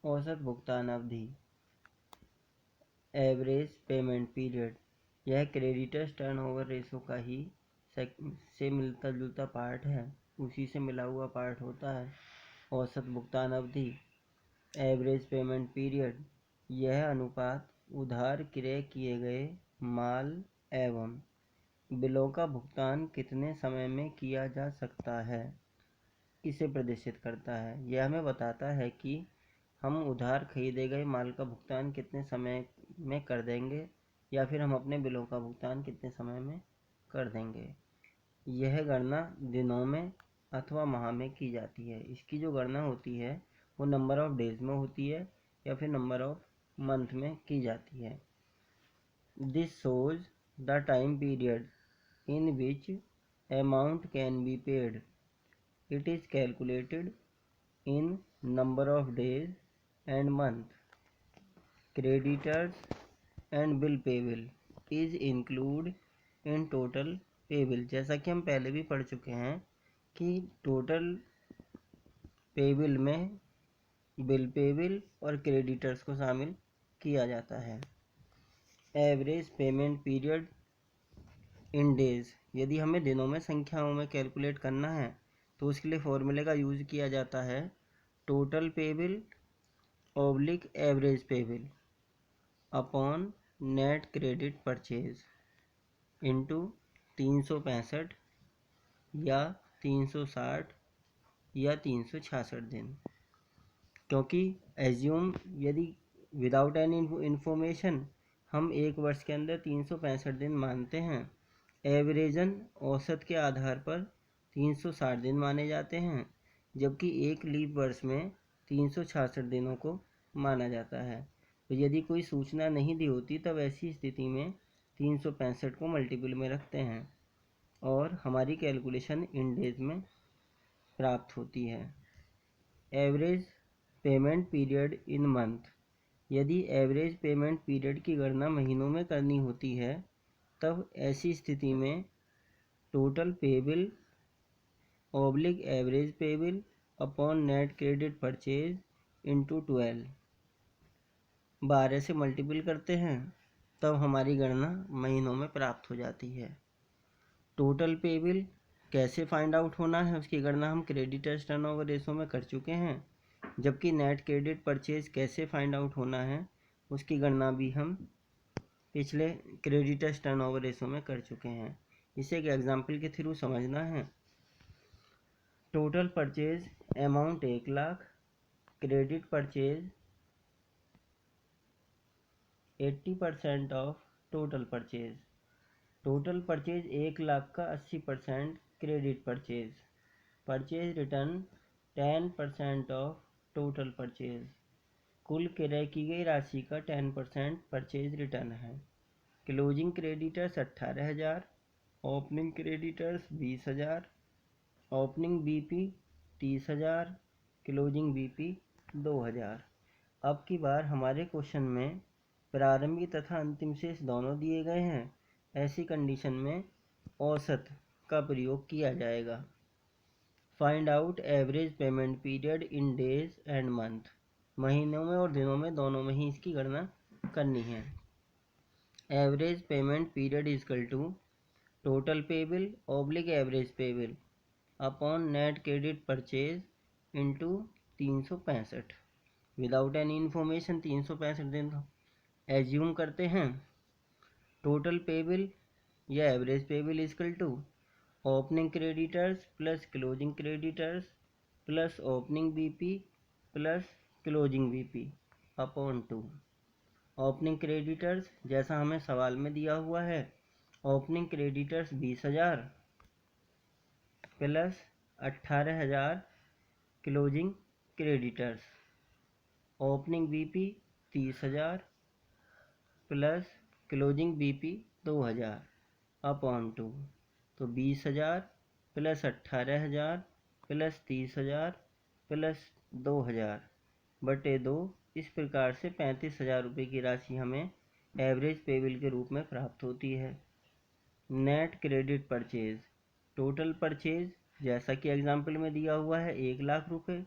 औसत भुगतान अवधि, एवरेज पेमेंट पीरियड, यह क्रेडिटर्स टर्नओवर रेशो का ही से मिलता जुलता पार्ट है, उसी से मिला हुआ पार्ट होता है। औसत भुगतान अवधि, एवरेज पेमेंट पीरियड, यह अनुपात उधार क्रय किए गए माल एवं बिलों का भुगतान कितने समय में किया जा सकता है, इसे प्रदर्शित करता है। यह हमें बताता है कि हम उधार खरीदे गए माल का भुगतान कितने समय में कर देंगे या फिर हम अपने बिलों का भुगतान कितने समय में कर देंगे। यह गणना दिनों में अथवा माह में की जाती है। इसकी जो गणना होती है वो नंबर ऑफ डेज में होती है या फिर नंबर ऑफ मंथ में की जाती है। This shows the time period in which amount can be paid. It is calculated in number of days and month. Creditors and bill payable is included in total payable। जैसा कि हम पहले भी पढ़ चुके हैं कि टोटल पेबिल में बिल पेबिल और क्रेडिटर्स को शामिल किया जाता है। Average payment period in days, यदि हमें दिनों में संख्याओं में कैलकुलेट करना है तो उसके लिए फॉर्मूले का यूज़ किया जाता है total payable oblique average payable upon net credit purchase into 365 या 360 या 366 दिन। क्योंकि एज्यूम यदि विदाउट एनी इन्फॉर्मेशन हम एक वर्ष के अंदर 365 दिन मानते हैं, एवरेजन औसत के आधार पर 360 दिन माने जाते हैं, जबकि एक लीप वर्ष में 366 दिनों को माना जाता है। तो यदि कोई सूचना नहीं दी होती तब ऐसी स्थिति में 365 को मल्टीपल में रखते हैं और हमारी कैलकुलेशन इन डेज में प्राप्त होती है। Average payment period in month, यदि एवरेज पेमेंट पीरियड की गणना महीनों में करनी होती है तब ऐसी स्थिति में total payable oblique average payable upon net credit purchase into 12 से मल्टीपल करते हैं तब हमारी गणना महीनों में प्राप्त हो जाती है। टोटल पेबिल कैसे फाइंड आउट होना है उसकी गणना हम क्रेडिटर्स टर्नओवर रेशो में कर चुके हैं, जबकि नेट क्रेडिट परचेज कैसे फाइंड आउट होना है उसकी गणना भी हम पिछले क्रेडिटर्स टर्नओवर रेशो में कर चुके हैं। इसे एक एग्जाम्पल के थ्रू समझना है। Total purchase amount 1 lakh, credit purchase 80% of total purchase. Total purchase 1 lakh का 80% credit purchase. Purchase return 10% of total purchase. कुल क्रय की गई राशि का 10% परचेज रिटर्न है। Closing creditors 18,000, opening creditors 20,000, opening BP 30,000, closing BP 2,000। अब की बार हमारे क्वेश्चन में प्रारंभिक तथा अंतिम शेष दोनों दिए गए हैं। ऐसी कंडीशन में औसत का प्रयोग किया जाएगा। Find out average payment period in days and month, महीनों में और दिनों में दोनों में ही इसकी गणना करनी है। Average payment period is equal to total payable oblique average payable upon net credit purchase into 365। Without any information 365 दिन एज्यूम करते हैं। टोटल पेबिल या average payable is equal to opening creditors plus closing creditors plus opening BP plus closing BP upon 2। Opening creditors जैसा हमें सवाल में दिया हुआ है, opening creditors 20,000 plus 18,000 closing creditors. Opening BP 30,000 plus closing BP 2,000 upon 2। तो 20,000 plus 18,000 plus 30,000 plus 2,000 बटे 2। इस प्रकार से 35,000 रुपये की राशि हमें एवरेज पेबिल के रूप में प्राप्त होती है। Net credit purchase, total purchase जैसा कि एग्जाम्पल में दिया हुआ है 1 लाख रुपये,